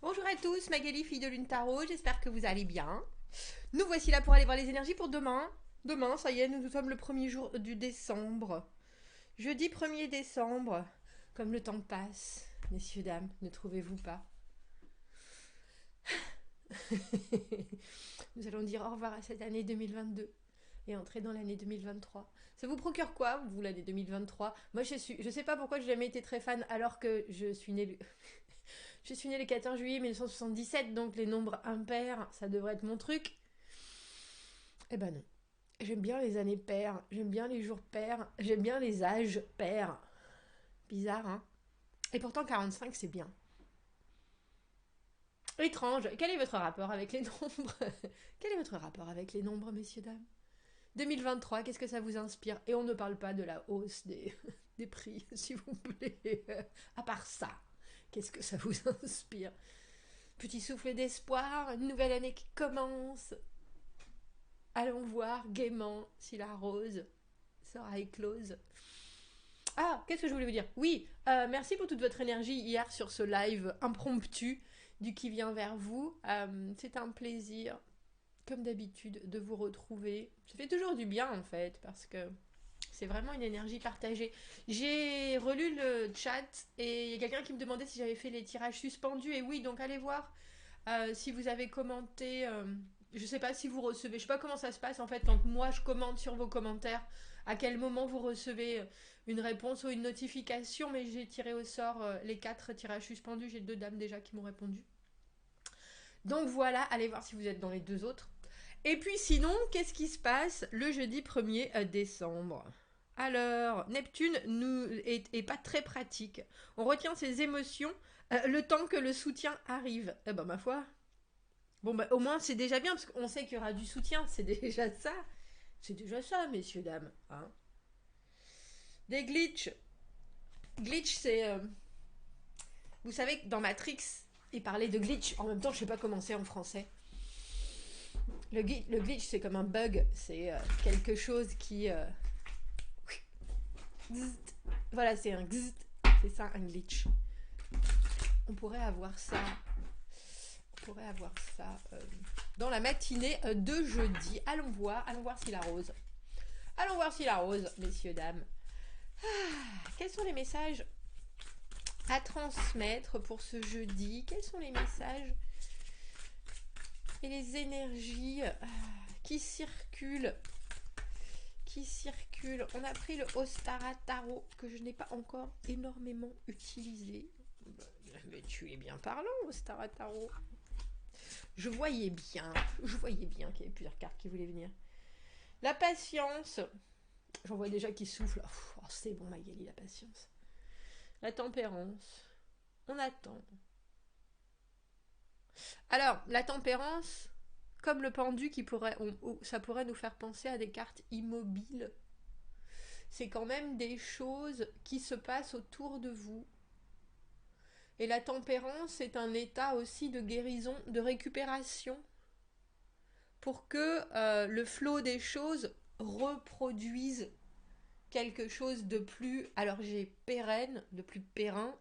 Bonjour à tous, Magali, fille de Lune Tarot, j'espère que vous allez bien. Nous voici là pour aller voir les énergies pour demain. Demain, ça y est, nous sommes le premier jour du décembre. Jeudi 1er décembre. Comme le temps passe, messieurs, dames, ne trouvez-vous pas? Nous allons dire au revoir à cette année 2022 et entrer dans l'année 2023. Ça vous procure quoi, vous, l'année 2023? Moi, je sais pas pourquoi j'ai jamais été très fan alors que je suis née je suis née le 14 juillet 1977, donc les nombres impairs, ça devrait être mon truc. Eh ben non. J'aime bien les années paires, j'aime bien les jours pairs, j'aime bien les âges pairs. Bizarre, hein? Et pourtant 45, c'est bien. Étrange. Quel est votre rapport avec les nombres? Quel est votre rapport avec les nombres, messieurs, dames? 2023, qu'est-ce que ça vous inspire? Et on ne parle pas de la hausse des prix, s'il vous plaît. À part ça, qu'est-ce que ça vous inspire? Petit souffle d'espoir, une nouvelle année qui commence. Allons voir gaiement si la rose sera éclose. Ah, qu'est-ce que je voulais vous dire? Oui, merci pour toute votre énergie hier sur ce live impromptu du qui vient vers vous. C'est un plaisir, comme d'habitude, de vous retrouver. Ça fait toujours du bien en fait, parce que c'est vraiment une énergie partagée. J'ai relu le chat et il y a quelqu'un qui me demandait si j'avais fait les tirages suspendus. Et oui, donc allez voir si vous avez commenté. Je sais pas si vous recevez. Je sais pas comment ça se passe en fait quand moi je commente sur vos commentaires. À quel moment vous recevez une réponse ou une notification. Mais j'ai tiré au sort les 4 tirages suspendus. J'ai 2 dames déjà qui m'ont répondu. Donc voilà, allez voir si vous êtes dans les 2 autres. Et puis sinon, qu'est-ce qui se passe le jeudi 1er décembre? Alors, Neptune est pas très pratique. On retient ses émotions le temps que le soutien arrive. Eh ben, ma foi. Bon, bah, au moins, c'est déjà bien, parce qu'on sait qu'il y aura du soutien. C'est déjà ça. C'est déjà ça, messieurs, dames. Hein. Des glitches. Glitch, c'est. Vous savez que dans Matrix, il parlait de glitch. En même temps, je sais pas comment c'est en français. Le glitch, c'est comme un bug. C'est quelque chose qui. Voilà, c'est un gzt. C'est ça, un glitch. On pourrait avoir ça. On pourrait avoir ça dans la matinée de jeudi. Allons voir si la rose. Allons voir si la rose, messieurs, dames. Quels sont les messages à transmettre pour ce jeudi? Quels sont les messages et les énergies qui circulent? On a pris le Ostara Tarot que je n'ai pas encore énormément utilisé. Mais tu es bien parlant, Ostara Tarot. Je voyais bien qu'il y avait plusieurs cartes qui voulaient venir. La patience. J'en vois déjà qui souffle. Oh, c'est bon, Magali, la patience. La tempérance. On attend. Alors, la tempérance, comme le pendu, ça pourrait nous faire penser à des cartes immobiles. C'est quand même des choses qui se passent autour de vous. Et la tempérance est un état aussi de guérison, de récupération, pour que le flot des choses reproduise quelque chose de plus, alors j'ai pérenne, de plus périn.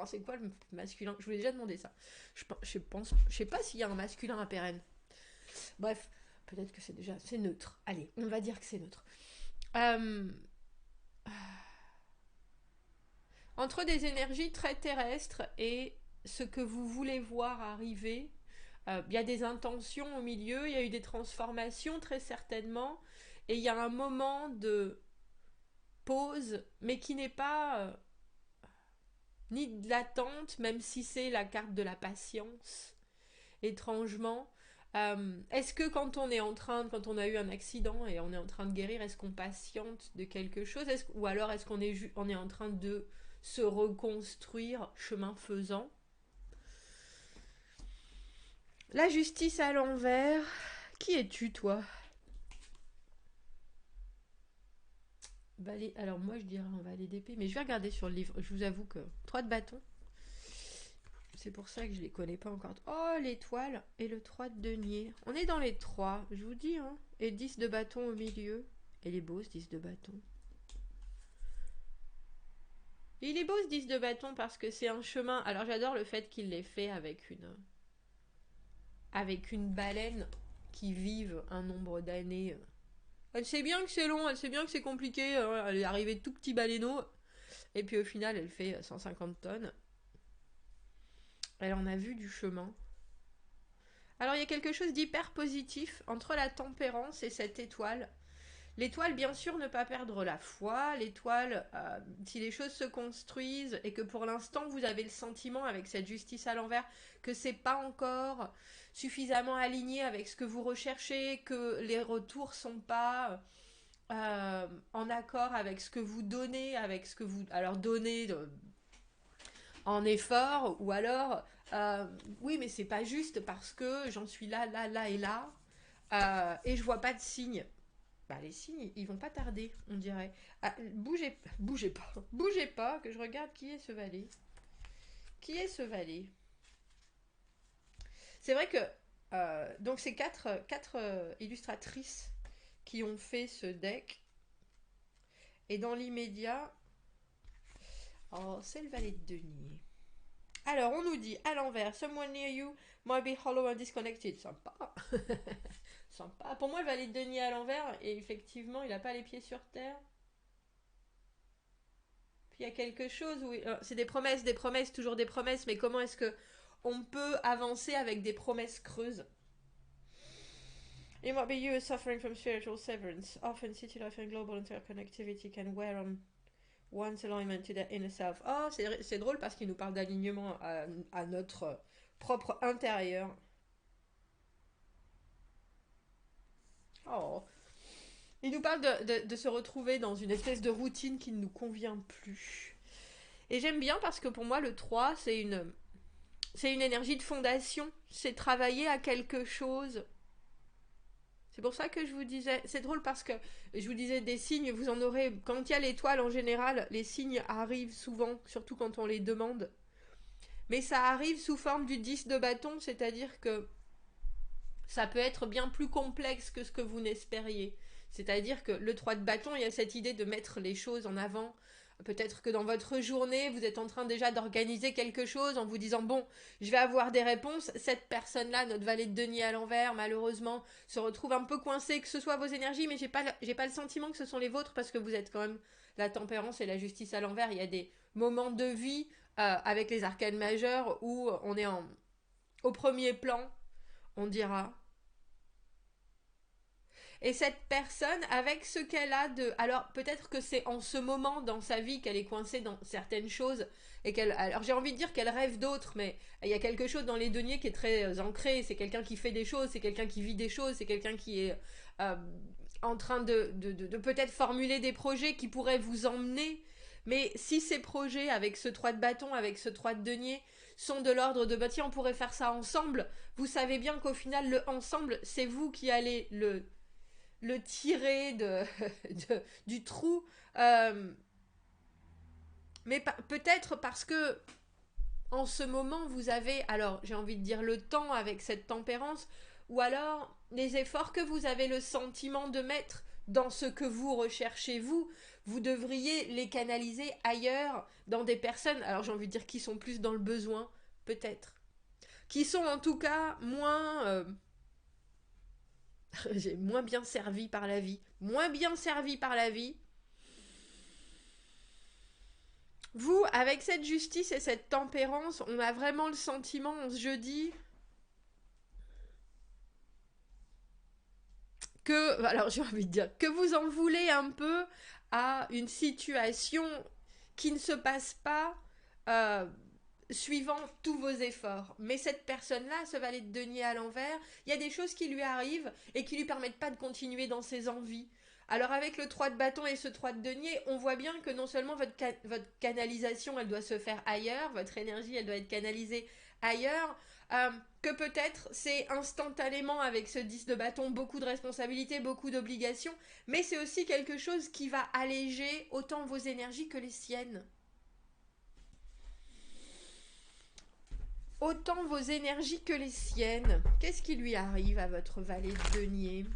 C'est quoi le masculin? Je vous ai déjà demandé ça. Je sais pas s'il y a un masculin à pérenne. Bref, peut-être que c'est neutre. Allez, on va dire que c'est neutre. Euh, Entre des énergies très terrestres et ce que vous voulez voir arriver, il y a des intentions au milieu, il y a eu des transformations très certainement, et il y a un moment de pause, mais qui n'est pas ni de l'attente, même si c'est la carte de la patience, étrangement. Est-ce que quand quand on a eu un accident et on est en train de guérir, est-ce qu'on patiente de quelque chose, ou alors est-ce on est en train de se reconstruire chemin faisant? La justice à l'envers. Qui es-tu, toi? Alors moi je dirais un valet d'épée, mais je vais regarder sur le livre. Je vous avoue que 3 de bâton. C'est pour ça que je les connais pas encore. Oh, l'étoile et le 3 de denier. On est dans les 3, je vous dis. Hein. Et 10 de bâton au milieu. Et les beaux, 10 de bâton. Il est beau ce 10 de bâton parce que c'est un chemin. Alors j'adore le fait qu'il l'ait fait avec une baleine qui vive un nombre d'années. Elle sait bien que c'est long, elle sait bien que c'est compliqué. Elle est arrivée tout petit baleineau. Et puis au final, elle fait 150 tonnes. Elle en a vu du chemin. Alors il y a quelque chose d'hyper positif entre la tempérance et cette étoile. L'étoile, bien sûr, ne pas perdre la foi. L'étoile, si les choses se construisent et que pour l'instant vous avez le sentiment avec cette justice à l'envers que c'est pas encore suffisamment aligné avec ce que vous recherchez, que les retours sont pas en accord avec ce que vous donnez, avec ce que vous alors donnez en effort, ou alors oui mais c'est pas juste parce que j'en suis là, là, là et là et je vois pas de signes. Bah, les signes, ils vont pas tarder, on dirait. Ah, bougez pas, que je regarde qui est ce valet. Qui est ce valet? C'est vrai que donc c'est quatre illustratrices qui ont fait ce deck. Et dans l'immédiat, oh, c'est le valet de denier. Alors, on nous dit à l'envers, someone near you might be hollow and disconnected. Sympa. Sympa. Pour moi, le valet de denier à l'envers, et effectivement, il n'a pas les pieds sur terre. Puis il y a quelque chose où c'est des promesses, toujours des promesses, mais comment est-ce que on peut avancer avec des promesses creuses? It might be you suffering from spiritual severance. Often city life and global interconnectivity can wear on one's alignment to their inner self. Oh, c'est drôle parce qu'il nous parle d'alignement à notre propre intérieur. Oh. Il nous parle de se retrouver dans une espèce de routine qui ne nous convient plus. Et j'aime bien parce que pour moi, le 3, c'est une énergie de fondation. C'est travailler à quelque chose. C'est pour ça que je vous disais, c'est drôle parce que je vous disais des signes, vous en aurez, quand il y a l'étoile en général, les signes arrivent souvent, surtout quand on les demande. Mais ça arrive sous forme du 10 de bâton, c'est-à-dire que ça peut être bien plus complexe que ce que vous n'espériez. C'est-à-dire que le 3 de bâton, il y a cette idée de mettre les choses en avant. Peut-être que dans votre journée, vous êtes en train déjà d'organiser quelque chose en vous disant, bon, je vais avoir des réponses. Cette personne-là, notre valet de denier à l'envers, malheureusement, se retrouve un peu coincée, que ce soit vos énergies, mais j'ai pas le sentiment que ce sont les vôtres parce que vous êtes quand même la tempérance et la justice à l'envers. Il y a des moments de vie avec les arcanes majeures où on est au premier plan, on dira. Et cette personne, avec ce qu'elle a de... Alors, peut-être que c'est en ce moment dans sa vie qu'elle est coincée dans certaines choses et qu'elle... Alors, j'ai envie de dire qu'elle rêve d'autres, mais il y a quelque chose dans les deniers qui est très ancré. C'est quelqu'un qui fait des choses, c'est quelqu'un qui vit des choses, c'est quelqu'un qui est en train de peut-être formuler des projets qui pourraient vous emmener. Mais si ces projets, avec ce 3 de bâton, avec ce 3 de denier, sont de l'ordre de, bah tiens, on pourrait faire ça ensemble, vous savez bien qu'au final, le ensemble, c'est vous qui allez le tirer du trou. Mais peut-être parce que en ce moment vous avez, alors j'ai envie de dire le temps avec cette tempérance, ou alors les efforts que vous avez le sentiment de mettre dans ce que vous recherchez vous devriez les canaliser ailleurs, dans des personnes, alors j'ai envie de dire qui sont plus dans le besoin, peut-être. Qui sont en tout cas moins... j'ai moins bien servi par la vie. Moins bien servi par la vie. Vous, avec cette justice et cette tempérance, on a vraiment le sentiment, on se jeudi, que, alors j'ai envie de dire, que vous en voulez un peu à une situation qui ne se passe pas suivant tous vos efforts. Mais cette personne-là, ce valet de denier à l'envers, il y a des choses qui lui arrivent et qui lui permettent pas de continuer dans ses envies. Alors avec le 3 de bâton et ce 3 de denier, on voit bien que non seulement votre canalisation, elle doit se faire ailleurs, votre énergie, elle doit être canalisée ailleurs, que peut-être c'est instantanément avec ce 10 de bâton beaucoup de responsabilités, beaucoup d'obligations, mais c'est aussi quelque chose qui va alléger autant vos énergies que les siennes. Autant vos énergies que les siennes. Qu'est-ce qui lui arrive à votre valet de denier?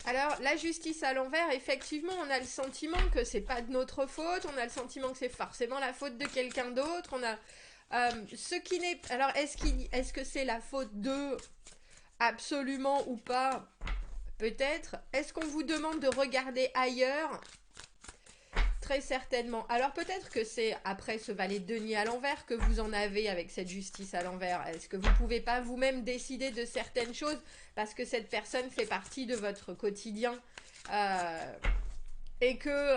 Alors, la justice à l'envers, effectivement, on a le sentiment que c'est pas de notre faute, on a le sentiment que c'est forcément la faute de quelqu'un d'autre, on a... ce qui n'est... Alors, est-ce que c'est la faute de... Absolument ou pas? Peut-être. Est-ce qu'on vous demande de regarder ailleurs? Très certainement. Alors peut-être que c'est après ce valet de denier à l'envers que vous en avez avec cette justice à l'envers. Est-ce que vous ne pouvez pas vous-même décider de certaines choses parce que cette personne fait partie de votre quotidien et que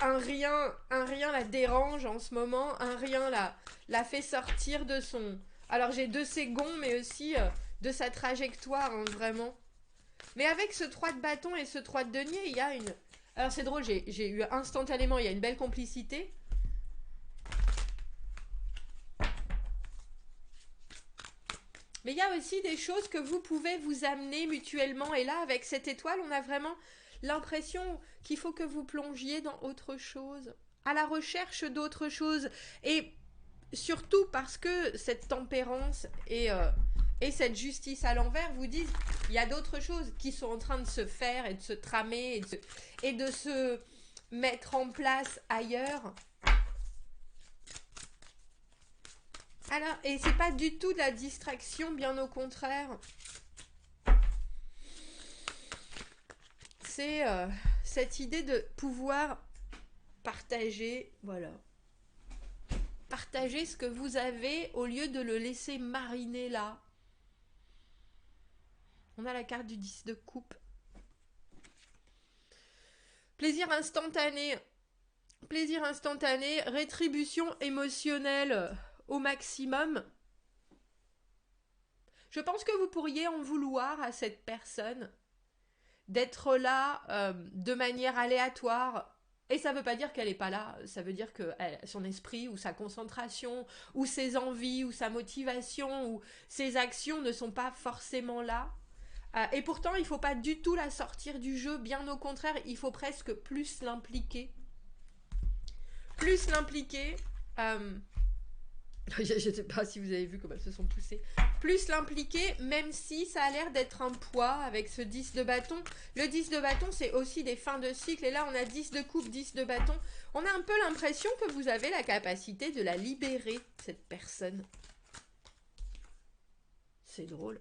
un rien la dérange en ce moment, un rien la fait sortir de son... Alors j'ai de ses gonds mais aussi de sa trajectoire, hein, vraiment. Mais avec ce 3 de bâton et ce 3 de denier, il y a une... Alors c'est drôle, j'ai eu instantanément, il y a une belle complicité. Mais il y a aussi des choses que vous pouvez vous amener mutuellement. Et là, avec cette étoile, on a vraiment l'impression qu'il faut que vous plongiez dans autre chose, à la recherche d'autre chose. Et surtout parce que cette tempérance et cette justice à l'envers vous disent il y a d'autres choses qui sont en train de se faire et de se tramer et de se mettre en place ailleurs. Alors, et c'est pas du tout de la distraction, bien au contraire. C'est cette idée de pouvoir partager, voilà. Partager ce que vous avez au lieu de le laisser mariner là. On a la carte du 10 de coupe. Plaisir instantané. Plaisir instantané, rétribution émotionnelle au maximum. Je pense que vous pourriez en vouloir à cette personne d'être là de manière aléatoire. Et ça ne veut pas dire qu'elle n'est pas là, ça veut dire que son esprit ou sa concentration ou ses envies ou sa motivation ou ses actions ne sont pas forcément là. Et pourtant, il ne faut pas du tout la sortir du jeu, bien au contraire, il faut presque plus l'impliquer. Plus l'impliquer. Je ne sais pas si vous avez vu comment elles se sont poussées. Plus l'impliquer, même si ça a l'air d'être un poids avec ce 10 de bâton. Le 10 de bâton, c'est aussi des fins de cycle. Et là, on a 10 de coupe, 10 de bâton. On a un peu l'impression que vous avez la capacité de la libérer, cette personne. C'est drôle.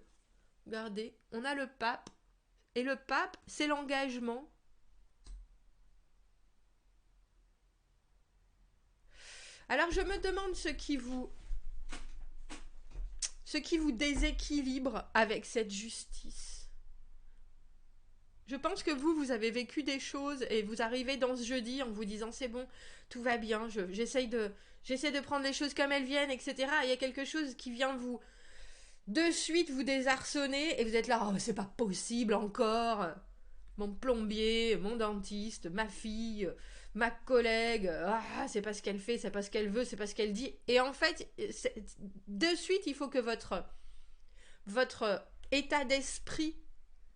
Regardez, on a le pape. Et le pape, c'est l'engagement. Alors, je me demande ce qui vous déséquilibre avec cette justice. Je pense que vous avez vécu des choses et vous arrivez dans ce jeudi en vous disant c'est bon, tout va bien, j'essaie de prendre les choses comme elles viennent, etc. Il y a quelque chose qui vient vous de suite vous désarçonner et vous êtes là, oh, c'est pas possible encore. Mon plombier, mon dentiste, ma fille, ma collègue, c'est pas ce qu'elle fait, c'est pas ce qu'elle veut, c'est pas ce qu'elle dit. Et en fait, de suite, il faut que votre état d'esprit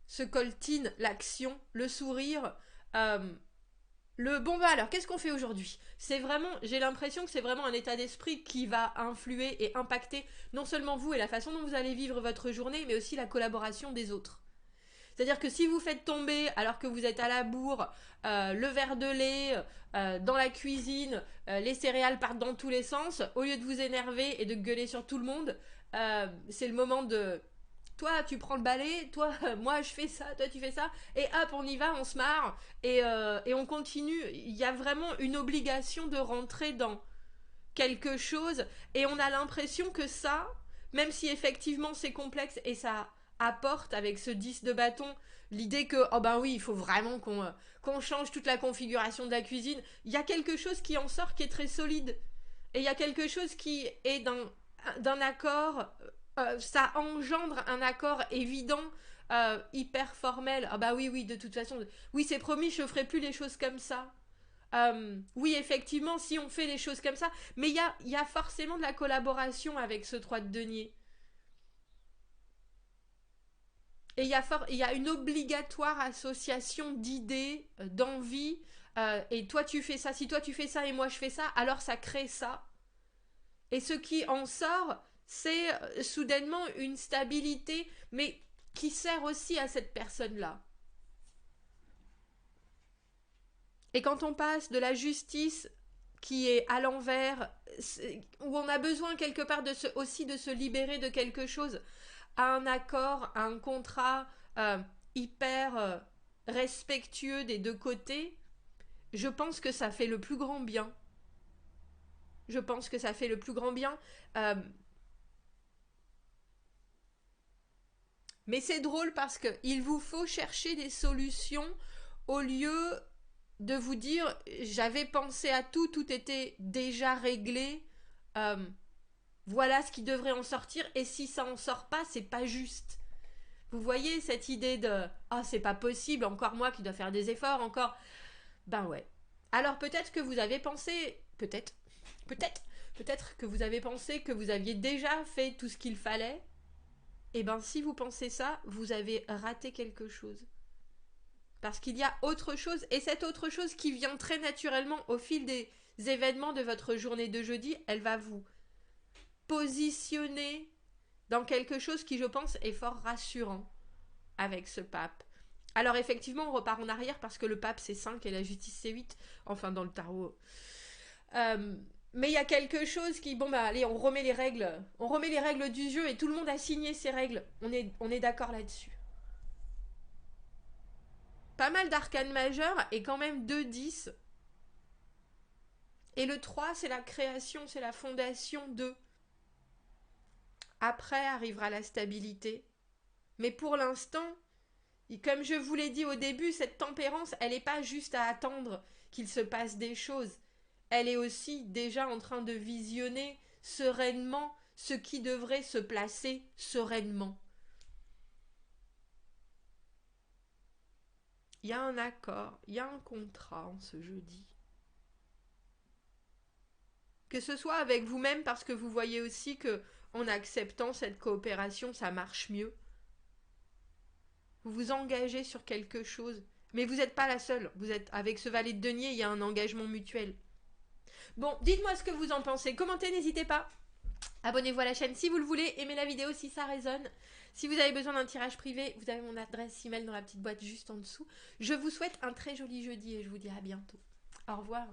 se coltine, l'action, le sourire, le bon bah alors qu'est-ce qu'on fait aujourd'hui? C'est vraiment, j'ai l'impression que c'est vraiment un état d'esprit qui va influer et impacter non seulement vous et la façon dont vous allez vivre votre journée, mais aussi la collaboration des autres. C'est-à-dire que si vous faites tomber, alors que vous êtes à la bourre, le verre de lait dans la cuisine, les céréales partent dans tous les sens, au lieu de vous énerver et de gueuler sur tout le monde, c'est le moment de... Toi, tu prends le balai, toi, moi, je fais ça, toi, tu fais ça, et hop, on y va, on se marre, et on continue. Il y a vraiment une obligation de rentrer dans quelque chose, et on a l'impression que ça, même si effectivement c'est complexe, et ça apporte avec ce 10 de bâton l'idée que, oh ben oui, il faut vraiment qu'on change toute la configuration de la cuisine, il y a quelque chose qui en sort qui est très solide, et il y a quelque chose qui est d'un accord... ça engendre un accord évident, hyper formel. Ah bah oui, de toute façon, oui, c'est promis, je ferai plus les choses comme ça. Oui, effectivement, si on fait les choses comme ça, mais il y a forcément de la collaboration avec ce 3 de denier. Et il y a une obligatoire association d'idées, d'envies, et toi tu fais ça, si toi tu fais ça et moi je fais ça, alors ça crée ça. Et ce qui en sort, c'est soudainement une stabilité, mais qui sert aussi à cette personne-là. Et quand on passe de la justice qui est à l'envers, où on a besoin quelque part aussi de se libérer de quelque chose, à un accord, à un contrat hyper respectueux des deux côtés, je pense que ça fait le plus grand bien. Je pense que ça fait le plus grand bien. Mais c'est drôle parce qu'il vous faut chercher des solutions au lieu de vous dire j'avais pensé à tout, tout était déjà réglé. euh, voilà ce qui devrait en sortir et si ça en sort pas, c'est pas juste. Vous voyez cette idée de ah c'est pas possible, encore moi qui dois faire des efforts, encore. Ben ouais. Alors peut-être que vous avez pensé, peut-être que vous avez pensé que vous aviez déjà fait tout ce qu'il fallait. Et ben si vous pensez ça, vous avez raté quelque chose. Parce qu'il y a autre chose, et cette autre chose qui vient très naturellement au fil des événements de votre journée de jeudi, elle va vous positionner dans quelque chose qui, je pense, est fort rassurant avec ce pape. Alors effectivement, on repart en arrière parce que le pape c'est 5 et la justice c'est 8, enfin dans le tarot. Euh, mais il y a quelque chose qui, bon bah allez, on remet les règles du jeu et tout le monde a signé ces règles. On est d'accord là-dessus. Pas mal d'arcanes majeures et quand même 2 10. Et le 3 c'est la création, c'est la fondation de. Après arrivera la stabilité. Mais pour l'instant, comme je vous l'ai dit au début, cette tempérance, elle n'est pas juste à attendre qu'il se passe des choses. Elle est aussi déjà en train de visionner sereinement ce qui devrait se placer sereinement. Il y a un accord, il y a un contrat en ce jeudi. Que ce soit avec vous-même parce que vous voyez aussi que en acceptant cette coopération, ça marche mieux. Vous vous engagez sur quelque chose. Mais vous n'êtes pas la seule. Vous êtes avec ce valet de denier, il y a un engagement mutuel. Bon, dites-moi ce que vous en pensez. Commentez, n'hésitez pas. Abonnez-vous à la chaîne si vous le voulez. Aimez la vidéo si ça résonne. Si vous avez besoin d'un tirage privé, vous avez mon adresse email dans la petite boîte juste en dessous. Je vous souhaite un très joli jeudi et je vous dis à bientôt. Au revoir.